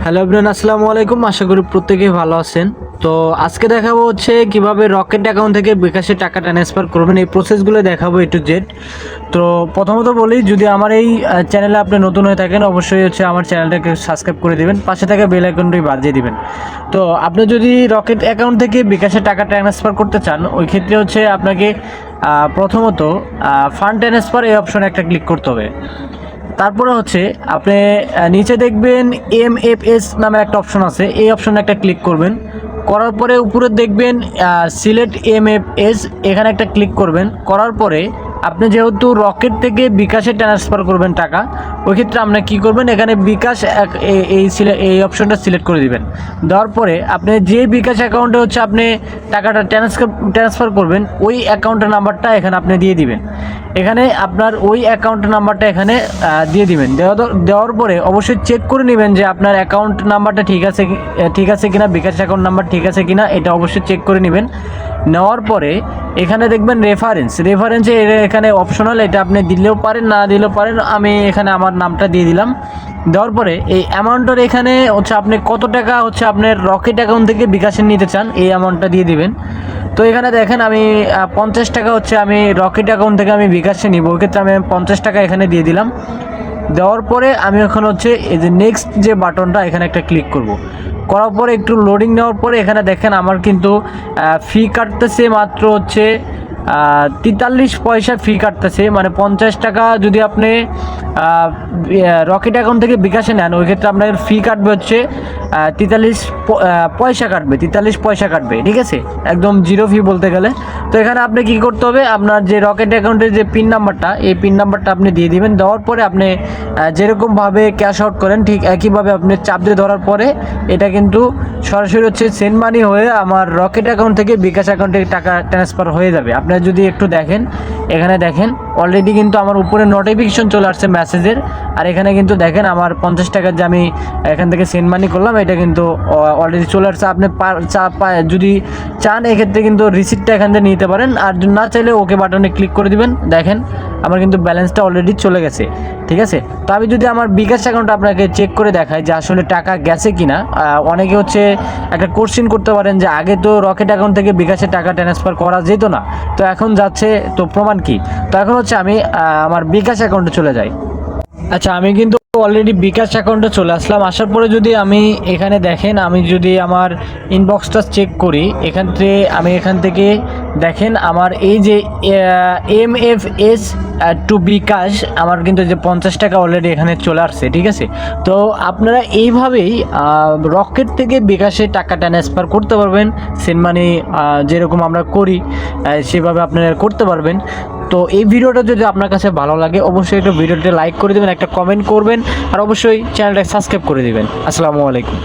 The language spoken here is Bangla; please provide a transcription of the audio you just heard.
হ্যালো এভরিওয়ান, আসসালামু আলাইকুম। আশা করি প্রত্যেকেই ভালো আছেন। তো আজকে দেখাবো হচ্ছে কিভাবে রকেট অ্যাকাউন্ট থেকে বিকাশে টাকা ট্রান্সফার করবেন, এই প্রসেসগুলো দেখাবো A to Z। তো প্রথমত বলি, যদি আমার এই চ্যানেলে আপনি নতুন হয়ে থাকেন অবশ্যই হচ্ছে আমার চ্যানেলটাকে সাবস্ক্রাইব করে দিবেন, পাশে থাকা বেল আইকনটি বাজিয়ে দিবেন। তো আপনি যদি রকেট অ্যাকাউন্ট থেকে বিকাশে টাকা ট্রান্সফার করতে চান, ওই ক্ষেত্রে হচ্ছে আপনাকে প্রথমত ফান্ড ট্রান্সফার এই অপশনে একটা ক্লিক করতে হবে। তারপরে হচ্ছে আপনি নিচে দেখবেন MFS নামে একটা অপশন আছে, এই অপশনে একটা ক্লিক করবেন। করার পরে উপরে দেখবেন সিলেক্ট MFS, এখানে একটা ক্লিক করবেন। করার পরে আপনি যেহেতু রকেট থেকে বিকাশে ট্রান্সফার করবেন টাকা, ওই ক্ষেত্রে আপনি কী করবেন, এখানে বিকাশ এই অপশনটা সিলেক্ট করে দিবেন। দেওয়ার পরে আপনি যে বিকাশ অ্যাকাউন্টে হচ্ছে আপনি টাকাটা ট্রান্সফার করবেন, ওই অ্যাকাউন্টের নাম্বারটা এখানে আপনি দিয়ে দিবেন। এখানে আপনার ওই অ্যাকাউন্ট নাম্বারটা এখানে দিয়ে দিবেন। দেওয়ার পরে অবশ্যই চেক করে নেবেন যে আপনার অ্যাকাউন্ট নাম্বারটা ঠিক আছে কিনা, বিকাশ অ্যাকাউন্ট নাম্বার ঠিক আছে কিনা, এটা অবশ্যই চেক করে নেবেন। নেওয়ার পরে এখানে দেখবেন রেফারেন্সে এখানে অপশনাল, এটা আপনি দিলেও পারেন না দিলেও পারেন। আমি এখানে আমার নামটা দিয়ে দিলাম। দেওয়ার পরে এই অ্যামাউন্টের এখানে হচ্ছে আপনি কত টাকা হচ্ছে আপনার রকেট অ্যাকাউন্ট থেকে বিকাশে নিতে চান, এই অ্যামাউন্টটা দিয়ে দিবেন। তো এখানে দেখেন আমি 50 টাকা হচ্ছে আমি রকেট অ্যাকাউন্ট থেকে আমি বিকাশে নিব, ওই ক্ষেত্রে আমি 50 টাকা এখানে দিয়ে দিলাম। দেওয়ার পরে আমি এখন হচ্ছে এই যে নেক্সট যে বাটনটা, এখানে একটা ক্লিক করব। করার পরে একটু লোডিং নেওয়ার পরে এখানে দেখেন আমার কিন্তু ফি কাটতেছে মাত্র হচ্ছে 43 পয়সা ফি কাটতেছে। মানে 50 টাকা যদি আপনি রকেট অ্যাকাউন্ট থেকে বিকাশে নেন, ওই ক্ষেত্রে আপনার ফি কাটবে হচ্ছে 43 পয়সা কাটবে, ঠিক আছে, একদম জিরো ফি বলতে গেলে। তো এখানে আপনি কি করতে হবে, আপনার যে রকেট অ্যাকাউন্টের যে পিন নাম্বারটা, এই পিন নাম্বারটা আপনি দিয়ে দিবেন। দেওয়ার পরে আপনি যেরকমভাবে ক্যাশ আউট করেন ঠিক একইভাবে আপনি চাপ দিয়ে ধরার পরে এটা কিন্তু সরাসরি হচ্ছে সেন্ড মানি হয়ে আমার রকেট অ্যাকাউন্ট থেকে বিকাশ অ্যাকাউন্টে টাকা ট্রান্সফার হয়ে যাবে। আপনারা যদি একটু দেখেন, এখানে দেখেন অলরেডি কিন্তু আমার উপরে নোটিফিকেশন চলে আসছে মেসেজের। আর এখানে কিন্তু দেখেন আমার 50 টাকার যে আমি এখান থেকে সেন্ড মানি করলাম, এটা কিন্তু অলরেডি চলে আসছে। আপনি যদি চান এক্ষেত্রে কিন্তু রিসিপ্টটা এখান থেকে নিতে পারেন, আর না চাইলে ওকে বাটনে ক্লিক করে দিবেন। দেখেন আমার কিন্তু ব্যালেন্সটা অলরেডি চলে গেছে, ঠিক আছে। তো আমি যদি আমার বিকাশ অ্যাকাউন্ট আপনাকে চেক করে দেখাই যে আসলে টাকা গেছে কিনা, অনেকে হচ্ছে একটা কোশ্চেন করতে পারেন যে আগে তো রকেট অ্যাকাউন্ট থেকে বিকাশে টাকা ট্রান্সফার করা যেত না, তো এখন যাচ্ছে, তো প্রমাণ কি? তো এখন হচ্ছে আমি আমার বিকাশ অ্যাকাউন্টে চলে যাই। আচ্ছা, আমি কিন্তু অলরেডি বিকাশ অ্যাকাউন্টে চলে আসলাম। আসার পরে যদি আমি এখানে দেখেন, আমি যদি আমার ইনবক্সটা চেক করি, এখান থেকে দেখেন আমার এই যে MFS টু বিকাশ, আমার কিন্তু যে 50 টাকা অলরেডি এখানে চলে আসছে, ঠিক আছে। তো আপনারা এইভাবেই রকেট থেকে বিকাশে টাকা ট্রান্সফার করতে পারবেন। সেন্ড মানি যেরকম আমরা করি সেভাবে আপনারা করতে পারবেন। তো এই ভিডিওটা যদি আপনার কাছে ভালো লাগে অবশ্যই একটা ভিডিওতে লাইক করে দেবেন, একটা কমেন্ট করবেন, আর অবশ্যই চ্যানেলটা সাবস্ক্রাইব করে দেবেন। আসসালামু আলাইকুম।